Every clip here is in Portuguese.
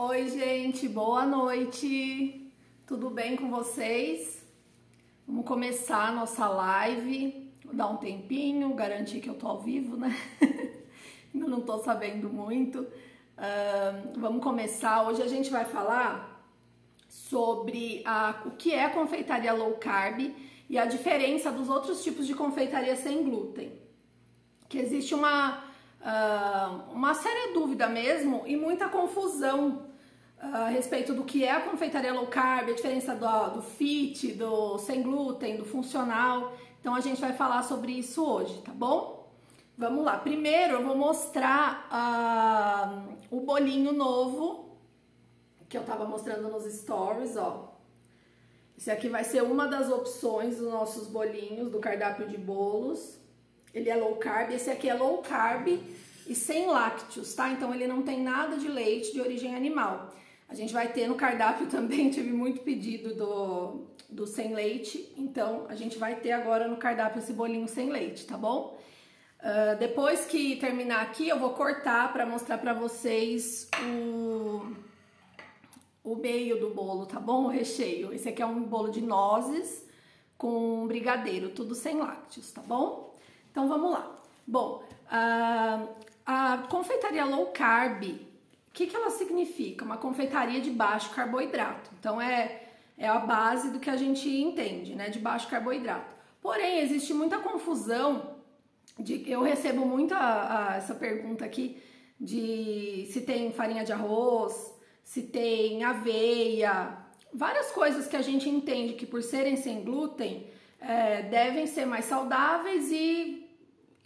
Oi, gente, boa noite. Tudo bem com vocês? Vamos começar a nossa live. Vou dar um tempinho, garantir que eu tô ao vivo, né? Ainda não tô sabendo muito. Vamos começar. Hoje a gente vai falar sobre o que é a confeitaria low carb e a diferença dos outros tipos de confeitaria sem glúten. Que existe uma séria dúvida mesmo e muita confusão a respeito do que é a confeitaria low carb, a diferença do fit, do sem glúten, do funcional. Então a gente vai falar sobre isso hoje, tá bom? Vamos lá. Primeiro eu vou mostrar o bolinho novo que eu tava mostrando nos stories, ó. Esse aqui vai ser uma das opções dos nossos bolinhos do cardápio de bolos. Ele é low carb, esse aqui é low carb e sem lácteos, tá? Então ele não tem nada de leite de origem animal. A gente vai ter no cardápio também, tive muito pedido do sem leite, então a gente vai ter agora no cardápio esse bolinho sem leite, tá bom? Depois que terminar aqui, eu vou cortar para mostrar para vocês o meio do bolo, tá bom? O recheio. Esse aqui é um bolo de nozes com brigadeiro, tudo sem lácteos, tá bom? Então vamos lá. Bom, a confeitaria low carb, o que ela significa? Uma confeitaria de baixo carboidrato. Então é a base do que a gente entende, né? De baixo carboidrato. Porém, existe muita confusão. Eu recebo muito essa pergunta aqui de se tem farinha de arroz, se tem aveia, várias coisas que a gente entende que por serem sem glúten devem ser mais saudáveis e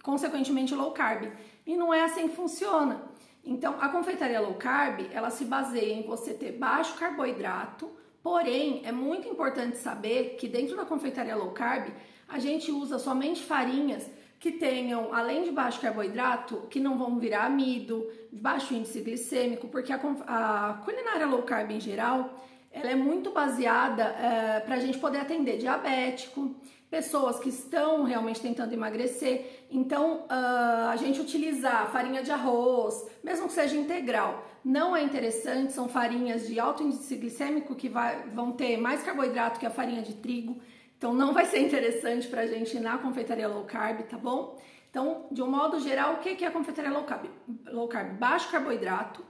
consequentemente low carb. E não é assim que funciona. Então, a confeitaria low carb, ela se baseia em você ter baixo carboidrato, porém, é muito importante saber que dentro da confeitaria low carb, a gente usa somente farinhas que tenham, além de baixo carboidrato, que não vão virar amido, baixo índice glicêmico, porque a culinária low carb em geral, ela é muito baseada para a gente poder atender diabético, pessoas que estão realmente tentando emagrecer. Então, a gente utilizar farinha de arroz, mesmo que seja integral, não é interessante. São farinhas de alto índice glicêmico que vão ter mais carboidrato que a farinha de trigo. Então, não vai ser interessante pra gente ir na confeitaria low carb, tá bom? Então, de um modo geral, o que é a confeitaria low carb? Low carb, baixo carboidrato.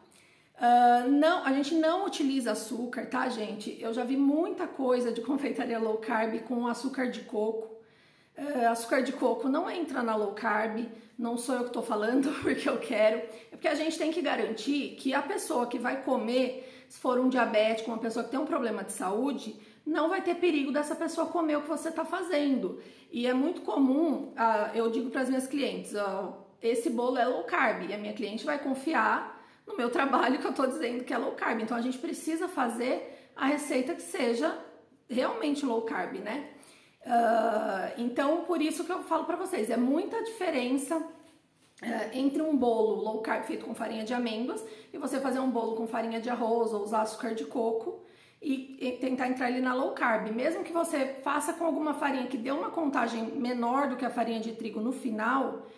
A gente não utiliza açúcar, tá, gente? Eu já vi muita coisa de confeitaria low carb com açúcar de coco. Açúcar de coco não entra na low carb, não sou eu que tô falando porque eu quero. É porque a gente tem que garantir que a pessoa que vai comer, se for um diabético, uma pessoa que tem um problema de saúde, não vai ter perigo dessa pessoa comer o que você tá fazendo. E é muito comum, eu digo para as minhas clientes, esse bolo é low carb, e a minha cliente vai confiar no meu trabalho que eu tô dizendo que é low carb. Então a gente precisa fazer a receita que seja realmente low carb, né? Então por isso que eu falo pra vocês, é muita diferença entre um bolo low carb feito com farinha de amêndoas e você fazer um bolo com farinha de arroz ou usar açúcar de coco e tentar entrar ali na low carb. Mesmo que você faça com alguma farinha que dê uma contagem menor do que a farinha de trigo no final,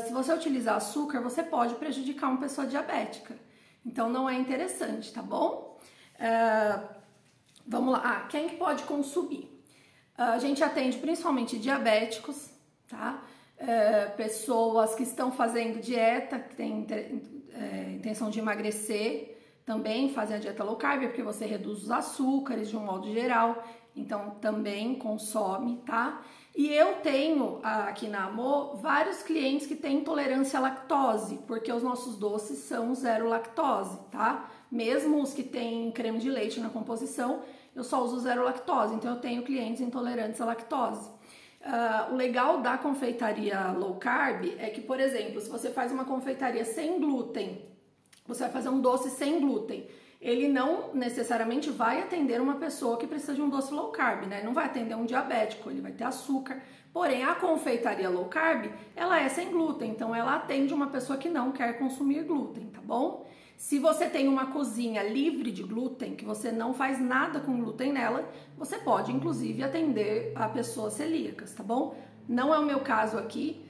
se você utilizar açúcar, você pode prejudicar uma pessoa diabética. Então não é interessante, tá bom? Vamos lá. Quem que pode consumir? A gente atende principalmente diabéticos, tá? Pessoas que estão fazendo dieta, que têm intenção de emagrecer, também fazem a dieta low carb, porque você reduz os açúcares de um modo geral, então também consome, tá? E eu tenho aqui na Amor vários clientes que têm intolerância à lactose, porque os nossos doces são zero lactose, tá? Mesmo os que têm creme de leite na composição, eu só uso zero lactose, então eu tenho clientes intolerantes à lactose. O legal da confeitaria low carb é que, por exemplo, se você faz uma confeitaria sem glúten, você vai fazer um doce sem glúten, ele não necessariamente vai atender uma pessoa que precisa de um doce low carb, né? Não vai atender um diabético, ele vai ter açúcar. Porém, a confeitaria low carb, ela é sem glúten, então ela atende uma pessoa que não quer consumir glúten, tá bom? Se você tem uma cozinha livre de glúten, que você não faz nada com glúten nela, você pode, inclusive, atender a pessoas celíacas, tá bom? Não é o meu caso aqui.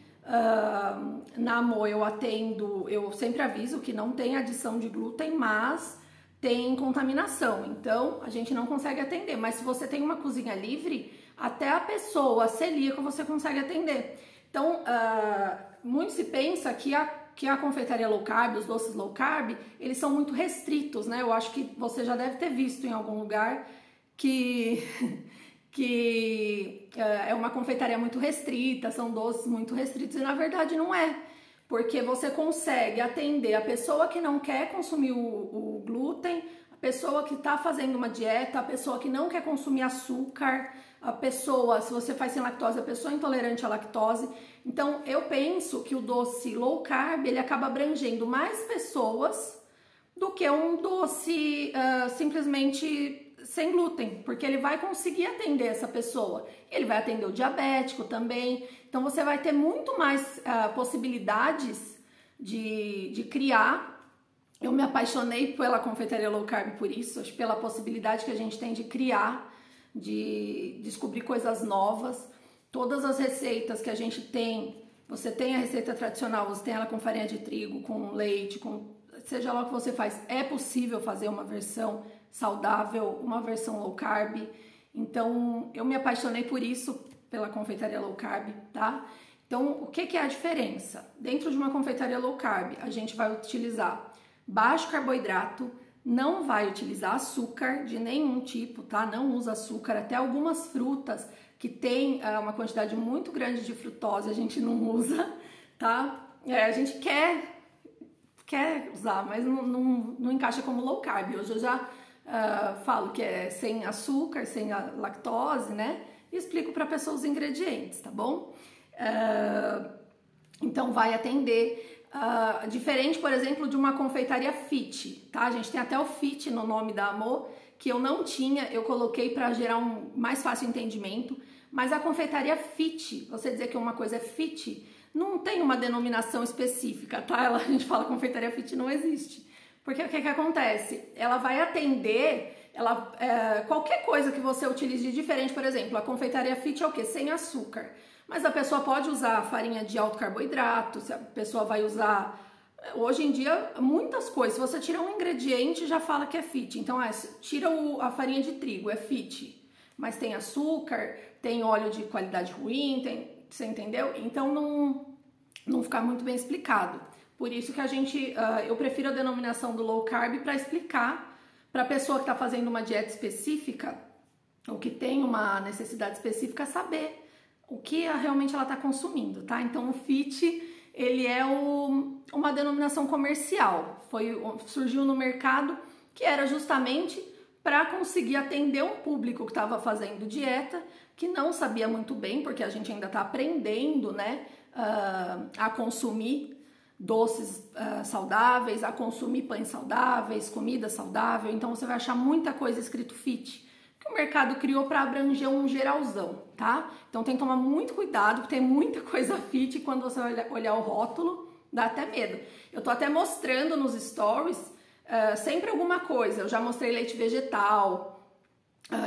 Na Amor eu atendo, eu sempre aviso que não tem adição de glúten, mas tem contaminação, então a gente não consegue atender. Mas se você tem uma cozinha livre, até a pessoa celíaca você consegue atender. Então, muito se pensa que a confeitaria low carb, os doces low carb, eles são muito restritos, né? Eu acho que você já deve ter visto em algum lugar que é uma confeitaria muito restrita, são doces muito restritos, e na verdade não é, porque você consegue atender a pessoa que não quer consumir o glúten, a pessoa que está fazendo uma dieta, a pessoa que não quer consumir açúcar, a pessoa, se você faz sem lactose, a pessoa intolerante à lactose. Então eu penso que o doce low carb, ele acaba abrangendo mais pessoas do que um doce simplesmente sem glúten, porque ele vai conseguir atender essa pessoa. Ele vai atender o diabético também. Então você vai ter muito mais possibilidades de criar. Eu me apaixonei pela confeitaria low carb por isso, pela possibilidade que a gente tem de criar, de descobrir coisas novas. Todas as receitas que a gente tem, você tem a receita tradicional, você tem ela com farinha de trigo, com leite, seja lá o que você faz, é possível fazer uma versão saudável, uma versão low carb. Então eu me apaixonei por isso, pela confeitaria low carb, tá? Então o que é a diferença? Dentro de uma confeitaria low carb, a gente vai utilizar baixo carboidrato, não vai utilizar açúcar de nenhum tipo, tá? Não usa açúcar, até algumas frutas que tem uma quantidade muito grande de frutose a gente não usa, tá? A gente quer usar, mas não encaixa como low carb. Hoje eu já falo que é sem açúcar, sem a lactose, né? E explico para a pessoa os ingredientes, tá bom? Então vai atender diferente, por exemplo, de uma confeitaria fit, tá? A gente tem até o fit no nome da Amô, que eu não tinha, eu coloquei para gerar um mais fácil entendimento, mas a confeitaria fit, você dizer que uma coisa é fit, não tem uma denominação específica, tá? A gente fala confeitaria fit, não existe. Porque o que acontece? Ela vai atender qualquer coisa que você utilize de diferente, por exemplo, a confeitaria fit é o quê? Sem açúcar. Mas a pessoa pode usar farinha de alto carboidrato, se a pessoa vai usar... Hoje em dia, muitas coisas. Se você tira um ingrediente, já fala que é fit. Então, tira a farinha de trigo, é fit. Mas tem açúcar, tem óleo de qualidade ruim, você entendeu? Então, não fica muito bem explicado. Por isso que eu prefiro a denominação do low carb para explicar para a pessoa que está fazendo uma dieta específica, ou que tem uma necessidade específica, saber o que realmente ela está consumindo, tá? Então o fit, ele é uma denominação comercial, surgiu no mercado, que era justamente para conseguir atender um público que estava fazendo dieta, que não sabia muito bem, porque a gente ainda está aprendendo, né, a consumir doces saudáveis, a consumir pães saudáveis, comida saudável. Então você vai achar muita coisa escrito fit, que o mercado criou para abranger um geralzão, tá? Então tem que tomar muito cuidado, porque tem muita coisa fit, e quando você olhar o rótulo, dá até medo. Eu tô até mostrando nos stories sempre alguma coisa. Eu já mostrei leite vegetal,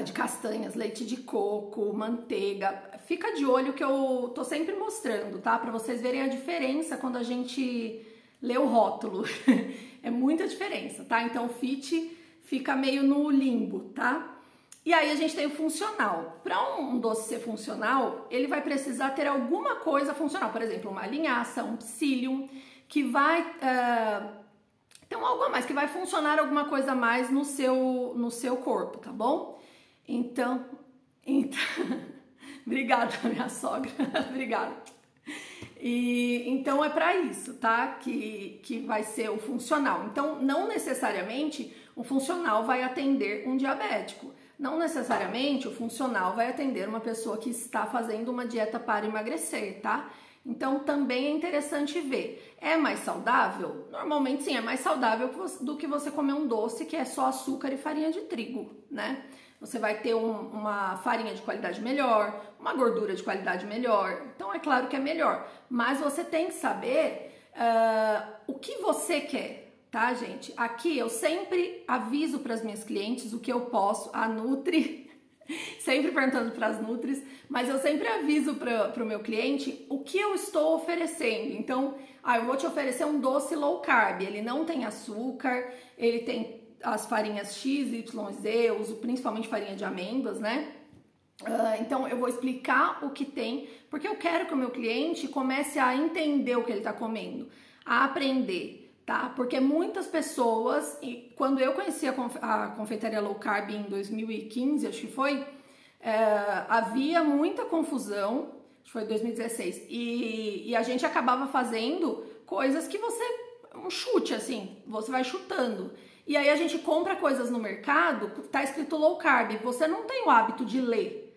de castanhas, leite de coco, manteiga. Fica de olho que eu tô sempre mostrando, tá? Para vocês verem a diferença quando a gente lê o rótulo. É muita diferença, tá? Então o fit fica meio no limbo, tá? E aí a gente tem o funcional. Para um doce ser funcional, ele vai precisar ter alguma coisa funcional. Por exemplo, uma linhaça, um psyllium, que vai... Então, algo a mais, que vai funcionar alguma coisa a mais no seu corpo, tá bom? Então... Obrigada, minha sogra. Obrigada. Então, é para isso, tá? Que vai ser o funcional. Então, não necessariamente o funcional vai atender um diabético. Não necessariamente o funcional vai atender uma pessoa que está fazendo uma dieta para emagrecer, tá? Então também é interessante ver. É mais saudável? Normalmente sim, é mais saudável do que você comer um doce que é só açúcar e farinha de trigo, né? Você vai ter uma farinha de qualidade melhor, uma gordura de qualidade melhor. Então é claro que é melhor. Mas você tem que saber o que você quer. Tá, gente? Aqui eu sempre aviso para as minhas clientes o que eu posso, a Nutri, sempre perguntando para as Nutris, mas eu sempre aviso para o meu cliente o que eu estou oferecendo. Então, eu vou te oferecer um doce low carb, ele não tem açúcar, ele tem as farinhas X, Y, Z, eu uso principalmente farinha de amêndoas, né? Então eu vou explicar o que tem, porque eu quero que o meu cliente comece a entender o que ele está comendo, a aprender, tá? Porque muitas pessoas, e quando eu conheci a confeitaria low carb em 2015, acho que foi, havia muita confusão, acho que foi 2016, e a gente acabava fazendo coisas que um chute assim, você vai chutando. E aí a gente compra coisas no mercado, tá escrito low carb, você não tem o hábito de ler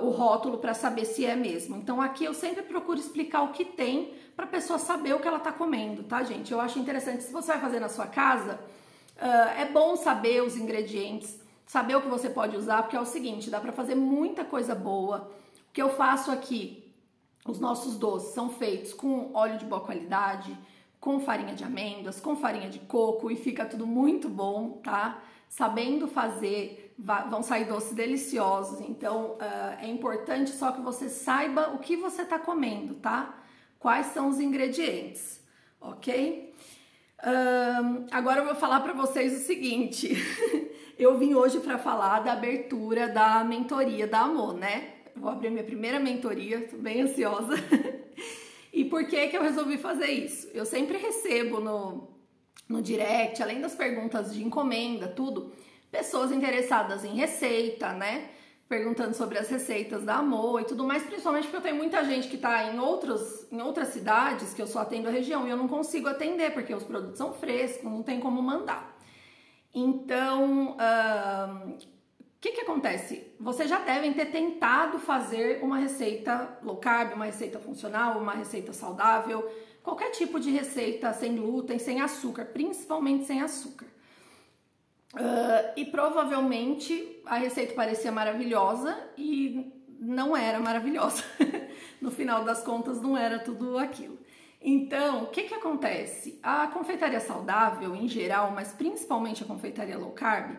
o rótulo para saber se é mesmo. Então aqui eu sempre procuro explicar o que tem para a pessoa saber o que ela está comendo, tá, gente? Eu acho interessante, se você vai fazer na sua casa, é bom saber os ingredientes, saber o que você pode usar, porque é o seguinte, dá para fazer muita coisa boa. O que eu faço aqui, os nossos doces são feitos com óleo de boa qualidade, com farinha de amêndoas, com farinha de coco, e fica tudo muito bom, tá? Sabendo fazer, vão sair doces deliciosos. Então é importante só que você saiba o que você tá comendo, tá? Quais são os ingredientes, ok? Agora eu vou falar para vocês o seguinte. Eu vim hoje para falar da abertura da mentoria da Amô, né? Eu vou abrir minha primeira mentoria, tô bem ansiosa. E por que eu resolvi fazer isso? Eu sempre recebo no direct, além das perguntas de encomenda, tudo, pessoas interessadas em receita, né? Perguntando sobre as receitas da Amô e tudo mais, principalmente porque eu tenho muita gente que tá em outras cidades, que eu só atendo a região, e eu não consigo atender, porque os produtos são frescos, não tem como mandar. Então, o que acontece? Vocês já devem ter tentado fazer uma receita low carb, uma receita funcional, uma receita saudável, qualquer tipo de receita sem glúten, sem açúcar, principalmente sem açúcar. E provavelmente a receita parecia maravilhosa e não era maravilhosa. No final das contas, não era tudo aquilo. Então, o que acontece? A confeitaria saudável, em geral, mas principalmente a confeitaria low carb,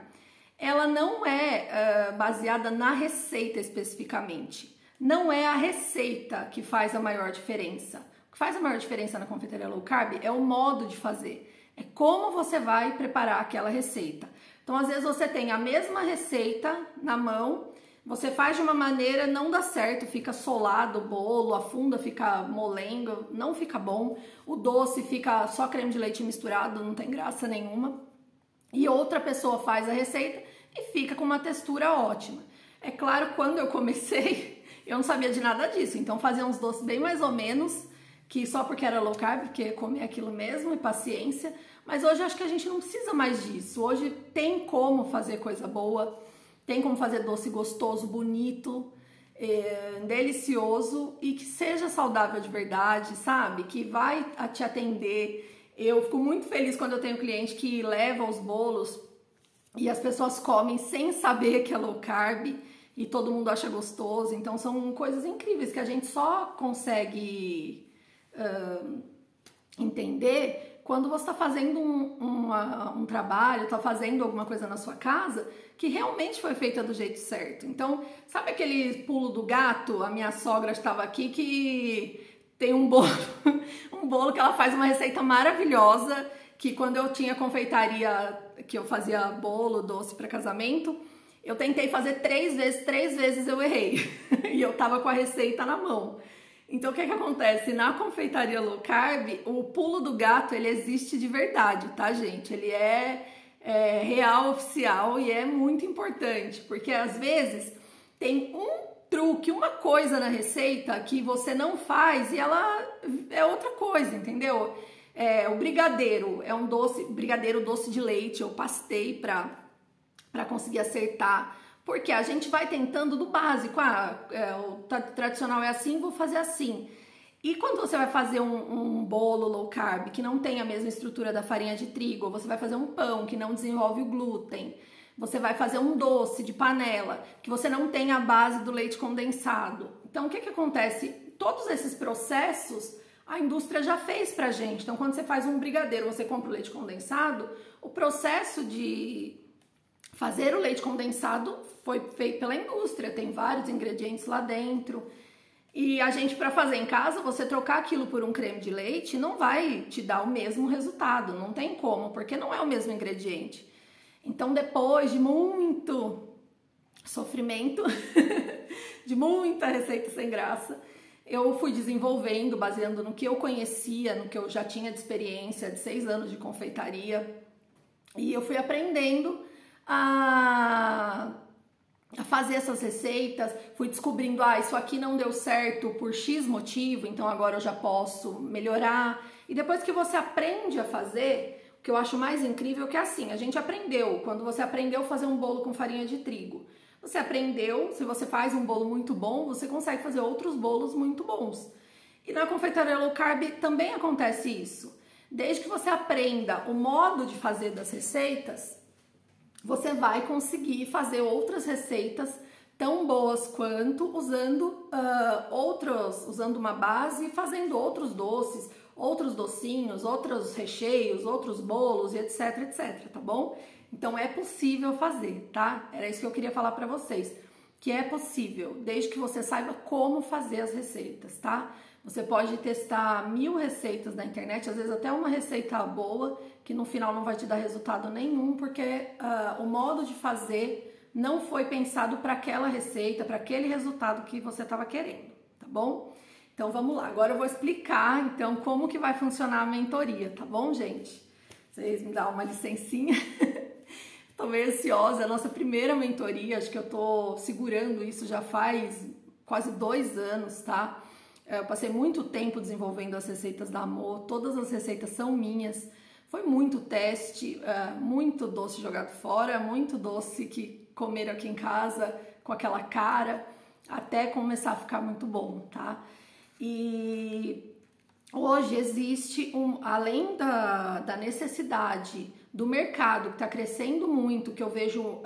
ela não é baseada na receita especificamente. Não é a receita que faz a maior diferença. O que faz a maior diferença na confeitaria low carb é o modo de fazer. É como você vai preparar aquela receita. Então, às vezes você tem a mesma receita na mão, você faz de uma maneira, não dá certo, fica solado o bolo, a funda fica molenga, não fica bom. O doce fica só creme de leite misturado, não tem graça nenhuma. E outra pessoa faz a receita e fica com uma textura ótima. É claro, quando eu comecei, eu não sabia de nada disso, então fazia uns doces bem mais ou menos, que só porque era low carb, porque comer aquilo mesmo e paciência. Mas hoje eu acho que a gente não precisa mais disso. Hoje tem como fazer coisa boa, tem como fazer doce gostoso, bonito, delicioso e que seja saudável de verdade, sabe? Que vai te atender. Eu fico muito feliz quando eu tenho cliente que leva os bolos e as pessoas comem sem saber que é low carb e todo mundo acha gostoso. Então são coisas incríveis que a gente só consegue entender quando você está fazendo um trabalho, está fazendo alguma coisa na sua casa que realmente foi feita do jeito certo. Então, sabe aquele pulo do gato? A minha sogra estava aqui que tem um bolo que ela faz uma receita maravilhosa, que quando eu tinha confeitaria, que eu fazia bolo, doce para casamento, eu tentei fazer 3 vezes eu errei. E eu tava com a receita na mão. Então, o que acontece? Na confeitaria low carb, o pulo do gato, ele existe de verdade, tá, gente? Ele é real, oficial e é muito importante, porque às vezes tem um truque, uma coisa na receita que você não faz e ela é outra coisa, entendeu? O brigadeiro é um doce, brigadeiro doce de leite, eu pastei pra conseguir acertar. Porque a gente vai tentando do básico, o tradicional é assim, vou fazer assim. E quando você vai fazer um bolo low carb, que não tem a mesma estrutura da farinha de trigo, ou você vai fazer um pão que não desenvolve o glúten, você vai fazer um doce de panela, que você não tem a base do leite condensado. Então, o que acontece? Todos esses processos, a indústria já fez pra gente. Então, quando você faz um brigadeiro, você compra o leite condensado, o processo de fazer o leite condensado foi feito pela indústria, tem vários ingredientes lá dentro. E a gente, para fazer em casa, você trocar aquilo por um creme de leite não vai te dar o mesmo resultado, não tem como, porque não é o mesmo ingrediente. Então, depois de muito sofrimento, de muita receita sem graça, eu fui desenvolvendo, baseando no que eu conhecia, no que eu já tinha de experiência, de 6 anos de confeitaria, e eu fui aprendendo a fazer essas receitas, fui descobrindo, isso aqui não deu certo por X motivo, então agora eu já posso melhorar. E depois que você aprende a fazer, o que eu acho mais incrível é que assim, a gente aprendeu, quando você aprendeu a fazer um bolo com farinha de trigo, você aprendeu, se você faz um bolo muito bom, você consegue fazer outros bolos muito bons. E na confeitaria low carb também acontece isso. Desde que você aprenda o modo de fazer das receitas, você vai conseguir fazer outras receitas tão boas quanto usando usando uma base e fazendo outros doces, outros docinhos, outros recheios, outros bolos e etc, etc, tá bom? Então é possível fazer, tá? Era isso que eu queria falar pra vocês, que é possível, desde que você saiba como fazer as receitas, tá? Você pode testar 1000 receitas na internet, às vezes até uma receita boa, que no final não vai te dar resultado nenhum, porque o modo de fazer não foi pensado para aquela receita, para aquele resultado que você estava querendo, tá bom? Então vamos lá, agora eu vou explicar então como que vai funcionar a mentoria, tá bom, gente? Vocês me dão uma licencinha. Tô meio ansiosa, é a nossa primeira mentoria, acho que eu tô segurando isso já faz quase 2 anos, tá? Eu passei muito tempo desenvolvendo as receitas da Amor, todas as receitas são minhas. Foi muito teste, muito doce jogado fora, muito doce que comeram aqui em casa com aquela cara, até começar a ficar muito bom, tá? E hoje existe, além da necessidade do mercado que está crescendo muito, que eu vejo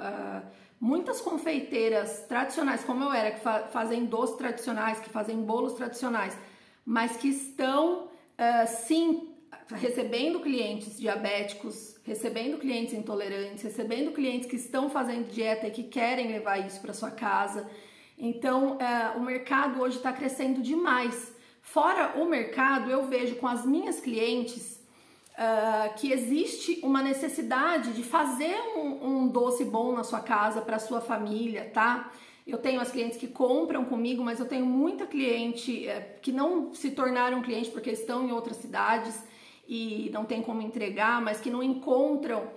muitas confeiteiras tradicionais, como eu era, que fazem doces tradicionais, que fazem bolos tradicionais, mas que estão, sim, recebendo clientes diabéticos, recebendo clientes intolerantes, recebendo clientes que estão fazendo dieta e que querem levar isso para sua casa. Então, o mercado hoje está crescendo demais. Fora o mercado, eu vejo com as minhas clientes que existe uma necessidade de fazer um doce bom na sua casa, para sua família, tá? Eu tenho as clientes que compram comigo, mas eu tenho muita cliente que não se tornaram cliente porque estão em outras cidades e não tem como entregar, mas que não encontram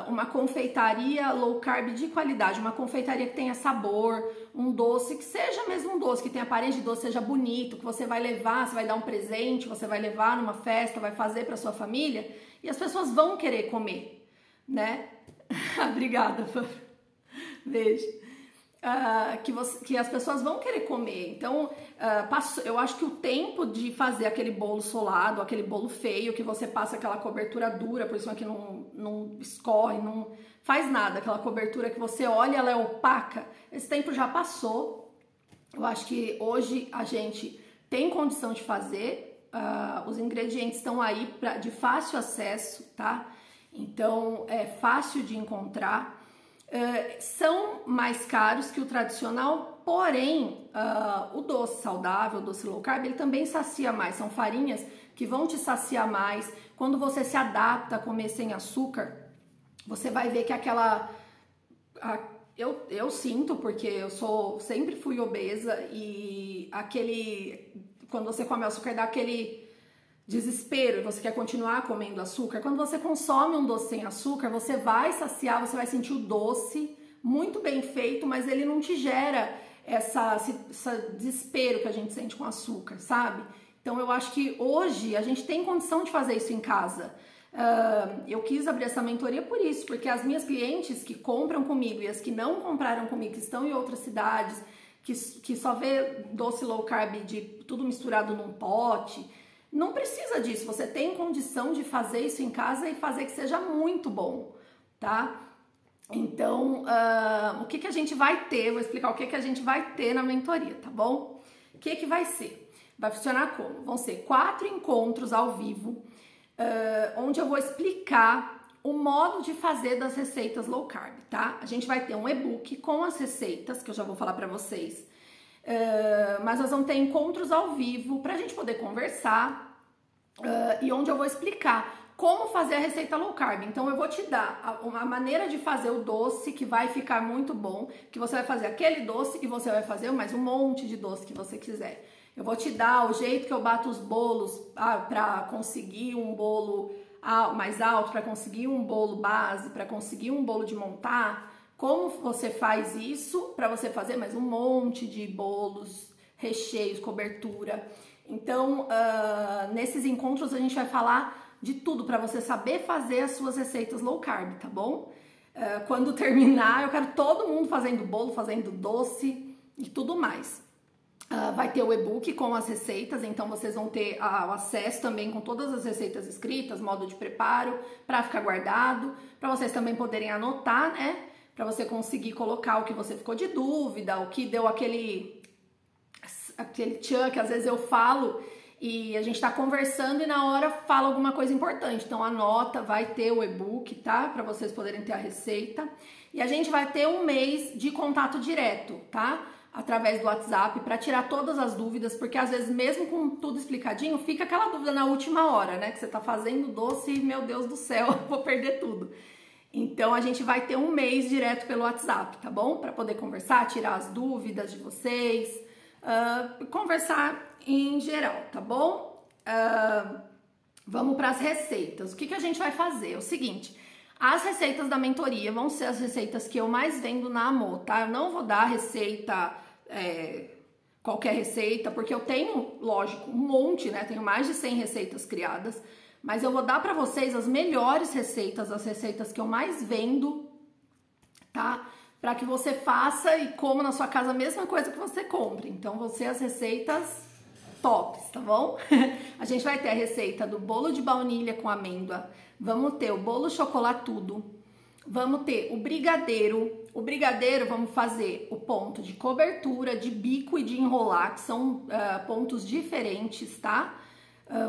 uma confeitaria low carb de qualidade, uma confeitaria que tenha sabor, um doce que seja mesmo um doce, que tenha aparência de doce, seja bonito, que você vai levar, você vai dar um presente, você vai levar numa festa, vai fazer para sua família e as pessoas vão querer comer, né? Obrigada, beijo. Que as pessoas vão querer comer. Então, eu acho que o tempo de fazer aquele bolo solado, aquele bolo feio, que você passa aquela cobertura dura, por isso que não escorre, não faz nada, aquela cobertura que você olha, ela é opaca, esse tempo já passou. Eu acho que hoje a gente tem condição de fazer, os ingredientes estão aí de fácil acesso, tá? Então, é fácil de encontrar. São mais caros que o tradicional, porém o doce saudável, o doce low carb, ele também sacia mais, são farinhas que vão te saciar mais. Quando você se adapta a comer sem açúcar, você vai ver que eu sinto, porque sempre fui obesa e quando você come açúcar dá aquele desespero e você quer continuar comendo açúcar. Quando você consome um doce sem açúcar, você vai saciar, você vai sentir o doce muito bem feito, mas ele não te gera esse desespero que a gente sente com açúcar, sabe? Então eu acho que hoje a gente tem condição de fazer isso em casa. Eu quis abrir essa mentoria por isso, porque as minhas clientes que compram comigo e as que não compraram comigo, que estão em outras cidades, que só vê doce low carb de tudo misturado num pote, não precisa disso, você tem condição de fazer isso em casa e fazer que seja muito bom, tá? Então, o que a gente vai ter, vou explicar o que a gente vai ter na mentoria, tá bom? O que vai ser? Vai funcionar como? Vão ser 4 encontros ao vivo, onde eu vou explicar o modo de fazer das receitas low carb, tá? A gente vai ter um e-book com as receitas, que eu já vou falar pra vocês, mas nós vamos ter encontros ao vivo pra gente poder conversar, e onde eu vou explicar como fazer a receita low carb. Então eu vou te dar uma maneira de fazer o doce que vai ficar muito bom, que você vai fazer aquele doce e você vai fazer mais um monte de doce que você quiser. Eu vou te dar o jeito que eu bato os bolos para conseguir um bolo mais alto, para conseguir um bolo base, para conseguir um bolo de montar. Como você faz isso para você fazer mais um monte de bolos, recheios, cobertura. Então, nesses encontros a gente vai falar de tudo para você saber fazer as suas receitas low carb, tá bom? Quando terminar, eu quero todo mundo fazendo bolo, fazendo doce e tudo mais. Vai ter o e-book com as receitas, então vocês vão ter o acesso também com todas as receitas escritas, modo de preparo, para ficar guardado, para vocês também poderem anotar, né? Para você conseguir colocar o que você ficou de dúvida, o que deu aquele tchan que às vezes eu falo e a gente tá conversando e na hora fala alguma coisa importante. Então anota, vai ter o e-book, tá? Para vocês poderem ter a receita. E a gente vai ter um mês de contato direto, tá? Através do WhatsApp, para tirar todas as dúvidas, porque às vezes mesmo com tudo explicadinho, fica aquela dúvida na última hora, né? Que você tá fazendo doce e, meu Deus do céu, vou perder tudo. Então a gente vai ter um mês direto pelo WhatsApp, tá bom? Para poder conversar, tirar as dúvidas de vocês, conversar em geral, tá bom? Vamos para as receitas. O que a gente vai fazer? É o seguinte... As receitas da mentoria vão ser as receitas que eu mais vendo na Amô, tá? Eu não vou dar receita, qualquer receita, porque eu tenho, lógico, um monte, né? Tenho mais de 100 receitas criadas, mas eu vou dar pra vocês as melhores receitas, as receitas que eu mais vendo, tá? Pra que você faça e coma na sua casa a mesma coisa que você compre. Então, vão ser as receitas tops, tá bom? A gente vai ter a receita do bolo de baunilha com amêndoa, vamos ter o bolo chocolatudo, vamos ter o brigadeiro. O brigadeiro vamos fazer o ponto de cobertura, de bico e de enrolar, que são pontos diferentes, tá?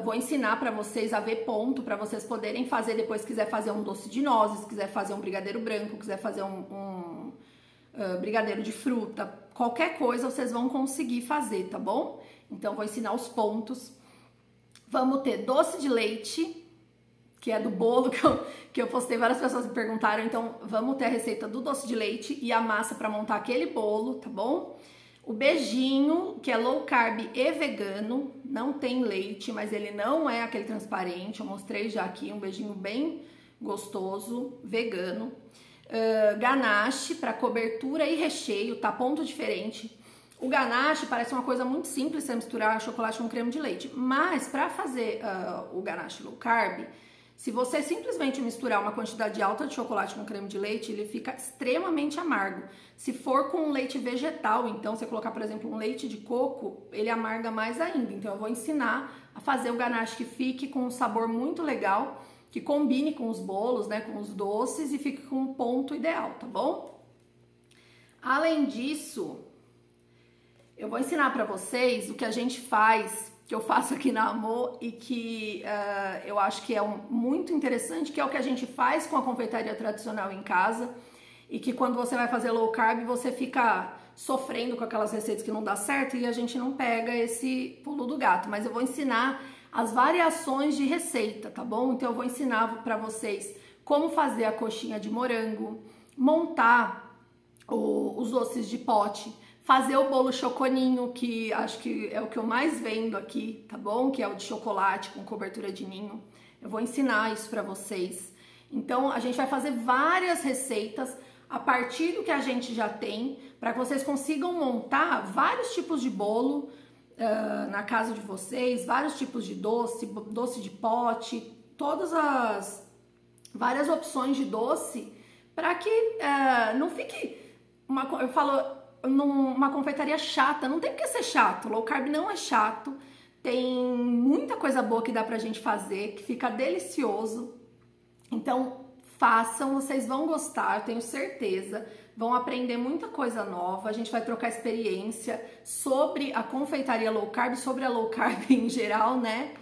Vou ensinar para vocês a ver ponto, para vocês poderem fazer depois, se quiser fazer um doce de nozes, quiser fazer um brigadeiro branco, quiser fazer um brigadeiro de fruta, qualquer coisa vocês vão conseguir fazer, tá bom? Então, vou ensinar os pontos. Vamos ter doce de leite, que é do bolo que eu postei, várias pessoas me perguntaram. Então, vamos ter a receita do doce de leite e a massa para montar aquele bolo, tá bom? O beijinho, que é low carb e vegano, não tem leite, mas ele não é aquele transparente. Eu mostrei já aqui, um beijinho bem gostoso, vegano. Ganache para cobertura e recheio, tá? Ponto diferente. O ganache parece uma coisa muito simples, você misturar chocolate com creme de leite, mas para fazer o ganache low carb, se você simplesmente misturar uma quantidade alta de chocolate com creme de leite, ele fica extremamente amargo. Se for com leite vegetal, então você colocar, por exemplo, um leite de coco, ele amarga mais ainda. Então eu vou ensinar a fazer o ganache que fique com um sabor muito legal, que combine com os bolos, né, com os doces e fique com um ponto ideal, tá bom? Além disso, eu vou ensinar para vocês o que a gente faz, que eu faço aqui na Amô e que eu acho que é muito interessante, que é o que a gente faz com a confeitaria tradicional em casa e que quando você vai fazer low carb você fica sofrendo com aquelas receitas que não dá certo e a gente não pega esse pulo do gato. Mas eu vou ensinar as variações de receita, tá bom? Então eu vou ensinar para vocês como fazer a coxinha de morango, montar os doces de pote, fazer o bolo choconinho, que acho que é o que eu mais vendo aqui, tá bom? Que é o de chocolate com cobertura de ninho. Eu vou ensinar isso pra vocês. Então, a gente vai fazer várias receitas a partir do que a gente já tem, para que vocês consigam montar vários tipos de bolo na casa de vocês, vários tipos de doce, doce de pote, todas as várias opções de doce, para que não fique eu falo, numa confeitaria chata. Não tem por que ser chato, low carb não é chato, tem muita coisa boa que dá pra gente fazer, que fica delicioso. Então façam, vocês vão gostar, eu tenho certeza, vão aprender muita coisa nova, a gente vai trocar experiência sobre a confeitaria low carb, sobre a low carb em geral, né,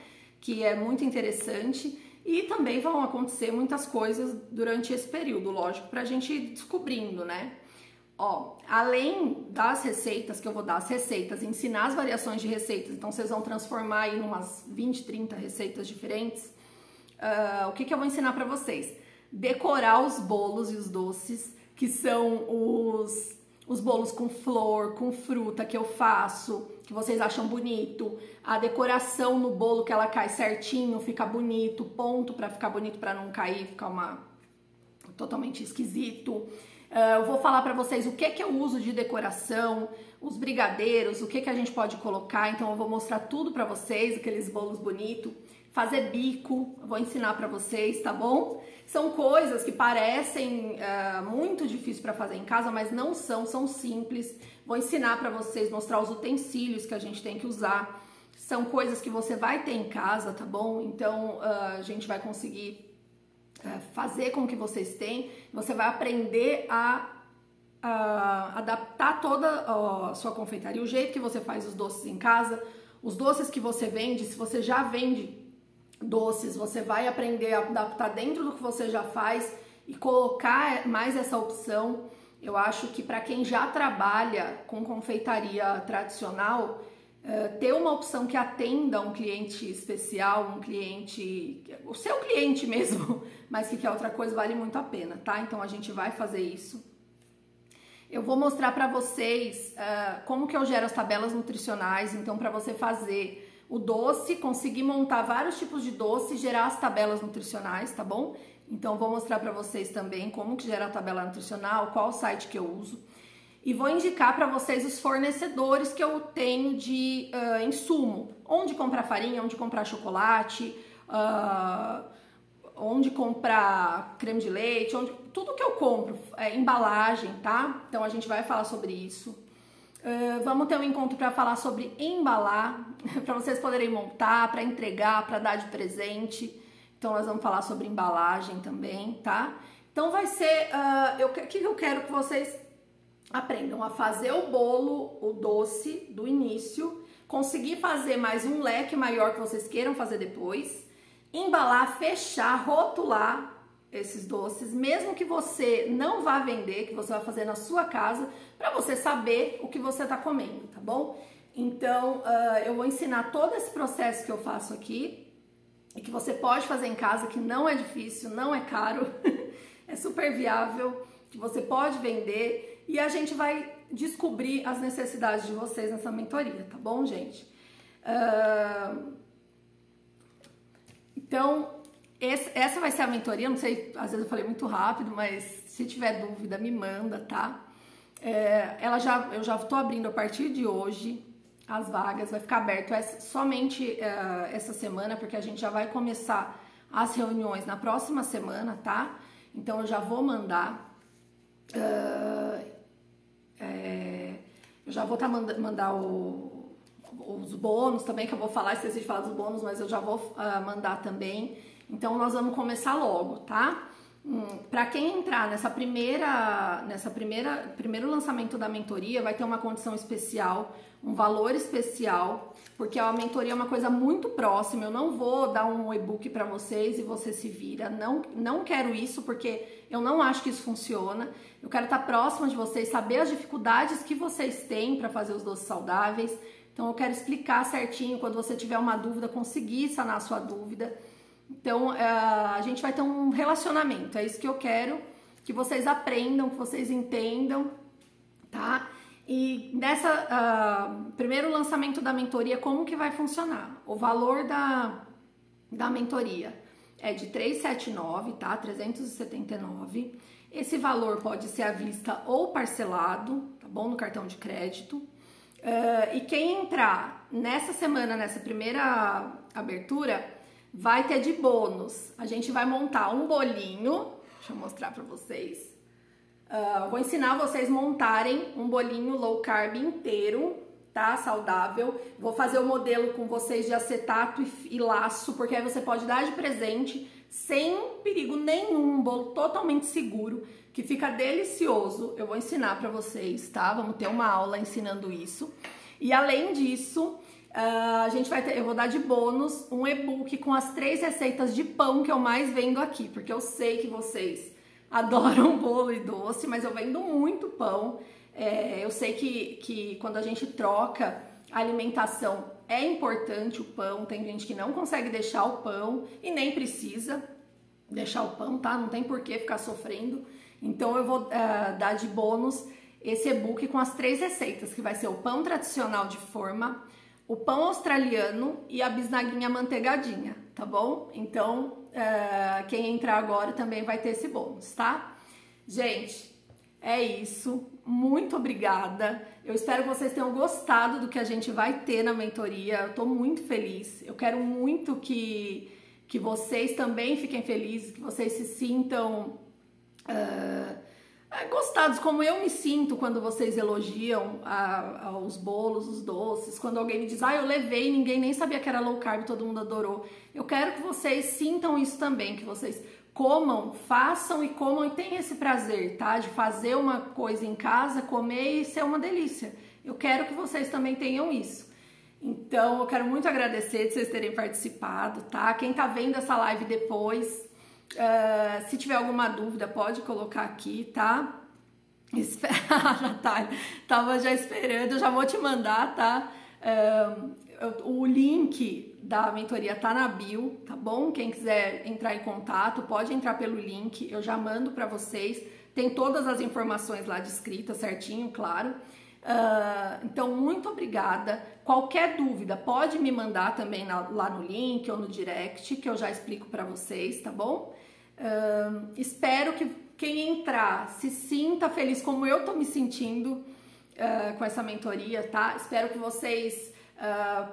que é muito interessante. E também vão acontecer muitas coisas durante esse período, lógico, pra gente ir descobrindo, né. Ó, além das receitas que eu vou dar, as receitas, ensinar as variações de receitas, então vocês vão transformar aí em umas 20, 30 receitas diferentes. o que eu vou ensinar para vocês? Decorar os bolos e os doces, que são os bolos com flor, com fruta que eu faço, que vocês acham bonito, a decoração no bolo que ela cai certinho, fica bonito, ponto para ficar bonito, para não cair, ficar totalmente esquisito. Eu vou falar para vocês o que eu uso de decoração, os brigadeiros, o que a gente pode colocar, então eu vou mostrar tudo para vocês, aqueles bolos bonitos. Fazer bico, eu vou ensinar para vocês, tá bom? São coisas que parecem muito difíceis para fazer em casa, mas não são simples. Vou ensinar para vocês, mostrar os utensílios que a gente tem que usar. São coisas que você vai ter em casa, tá bom? Então a gente vai conseguir fazer com que vocês tenham. Você vai aprender a adaptar toda a sua confeitaria, o jeito que você faz os doces em casa, os doces que você vende, se você já vende doces, você vai aprender a adaptar dentro do que você já faz e colocar mais essa opção. Eu acho que para quem já trabalha com confeitaria tradicional, ter uma opção que atenda um cliente especial, um cliente, o seu cliente mesmo, mas que quer outra coisa, vale muito a pena, tá? Então a gente vai fazer isso. Eu vou mostrar para vocês como que eu gero as tabelas nutricionais, então para você fazer o doce, conseguir montar vários tipos de doce e gerar as tabelas nutricionais, tá bom? Então vou mostrar para vocês também como que gera a tabela nutricional, qual site que eu uso. E vou indicar para vocês os fornecedores que eu tenho de insumo. Onde comprar farinha, onde comprar chocolate, onde comprar creme de leite, tudo que eu compro, embalagem, tá? Então a gente vai falar sobre isso. Vamos ter um encontro para falar sobre embalar, para vocês poderem montar, para entregar, para dar de presente. Então nós vamos falar sobre embalagem também, tá? Então vai ser, o que eu quero que vocês aprendam a fazer o bolo, o doce do início, conseguir fazer mais um leque maior que vocês queiram fazer depois, embalar, fechar, rotular esses doces, mesmo que você não vá vender, que você vai fazer na sua casa, para você saber o que você está comendo, tá bom? Então, eu vou ensinar todo esse processo que eu faço aqui e que você pode fazer em casa, que não é difícil, não é caro, é super viável, que você pode vender e a gente vai descobrir as necessidades de vocês nessa mentoria, tá bom, gente? Então, essa vai ser a mentoria, não sei, às vezes eu falei muito rápido, mas se tiver dúvida, me manda, tá? Eu já tô abrindo a partir de hoje as vagas, vai ficar aberto somente essa semana, porque a gente já vai começar as reuniões na próxima semana, tá? Então eu já vou mandar, eu já vou mandar os bônus também, que eu vou falar, esqueci de falar dos bônus, mas eu já vou mandar também. Então nós vamos começar logo, tá? Para quem entrar primeiro lançamento da mentoria, vai ter uma condição especial, um valor especial, porque a mentoria é uma coisa muito próxima. Eu não vou dar um e-book para vocês e você se vira. Não quero isso, porque eu não acho que isso funciona. Eu quero estar próxima de vocês, saber as dificuldades que vocês têm para fazer os doces saudáveis. Então eu quero explicar certinho, quando você tiver uma dúvida, conseguir sanar a sua dúvida. Então, a gente vai ter um relacionamento, é isso que eu quero, que vocês aprendam, que vocês entendam, tá? E primeiro lançamento da mentoria, como que vai funcionar? O valor da mentoria é de 379, tá? 379. Esse valor pode ser à vista ou parcelado, tá bom? No cartão de crédito. E quem entrar nessa semana, nessa primeira abertura, vai ter de bônus. A gente vai montar um bolinho. Deixa eu mostrar pra vocês. Vou ensinar vocês montarem um bolinho low carb inteiro, tá? Saudável. Vou fazer o modelo com vocês de acetato e laço, porque aí você pode dar de presente sem perigo nenhum. Um bolo totalmente seguro, que fica delicioso. Eu vou ensinar pra vocês, tá? Vamos ter uma aula ensinando isso. E além disso, eu vou dar de bônus um e-book com as 3 receitas de pão que eu mais vendo aqui, porque eu sei que vocês adoram bolo e doce, mas eu vendo muito pão. Eu sei que quando a gente troca a alimentação é importante o pão, tem gente que não consegue deixar o pão e nem precisa deixar o pão, tá? Não tem por que ficar sofrendo. Então eu vou dar de bônus esse e-book com as 3 receitas, que vai ser o pão tradicional de forma, o pão australiano e a bisnaguinha manteigadinha, tá bom? Então, quem entrar agora também vai ter esse bônus, tá? Gente, é isso. Muito obrigada. Eu espero que vocês tenham gostado do que a gente vai ter na mentoria. Eu tô muito feliz. Eu quero muito que vocês também fiquem felizes, que vocês se sintam gostados, como eu me sinto quando vocês elogiam os bolos, os doces, quando alguém me diz, eu levei, ninguém nem sabia que era low carb, todo mundo adorou. Eu quero que vocês sintam isso também, que vocês comam, façam e comam e tenham esse prazer, tá? De fazer uma coisa em casa, comer e ser uma delícia. Eu quero que vocês também tenham isso. Então, eu quero muito agradecer de vocês terem participado, tá? Quem tá vendo essa live depois, se tiver alguma dúvida, pode colocar aqui, tá? Natália, tava já esperando, eu já vou te mandar, tá? O link da mentoria tá na bio, tá bom? Quem quiser entrar em contato, pode entrar pelo link, eu já mando pra vocês. Tem todas as informações lá descritas certinho, claro. Então, muito obrigada. Qualquer dúvida, pode me mandar também lá no link ou no direct, que eu já explico pra vocês, tá bom? Espero que quem entrar se sinta feliz como eu tô me sentindo com essa mentoria, tá? Espero que vocês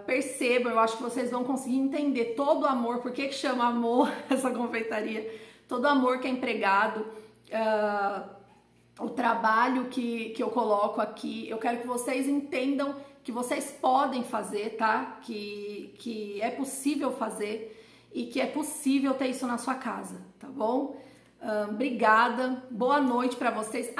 percebam, eu acho que vocês vão conseguir entender todo o amor, por que chama amor essa confeitaria, todo o amor que é empregado, o trabalho que eu coloco aqui. Eu quero que vocês entendam que vocês podem fazer, tá? Que é possível fazer e que é possível ter isso na sua casa, tá bom? Obrigada, boa noite pra vocês.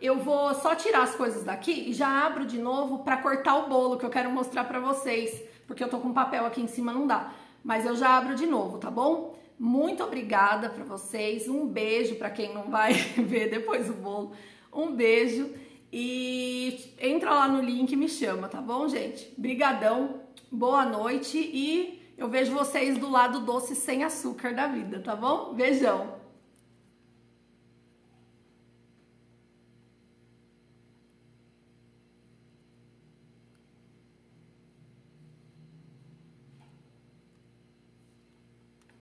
Eu vou só tirar as coisas daqui e já abro de novo pra cortar o bolo, que eu quero mostrar pra vocês, porque eu tô com papel aqui em cima, não dá. Mas eu já abro de novo, tá bom? Muito obrigada pra vocês, um beijo pra quem não vai ver depois o bolo. Um beijo e entra lá no link e me chama, tá bom, gente? Brigadão, boa noite e eu vejo vocês do lado doce sem açúcar da vida, tá bom? Beijão!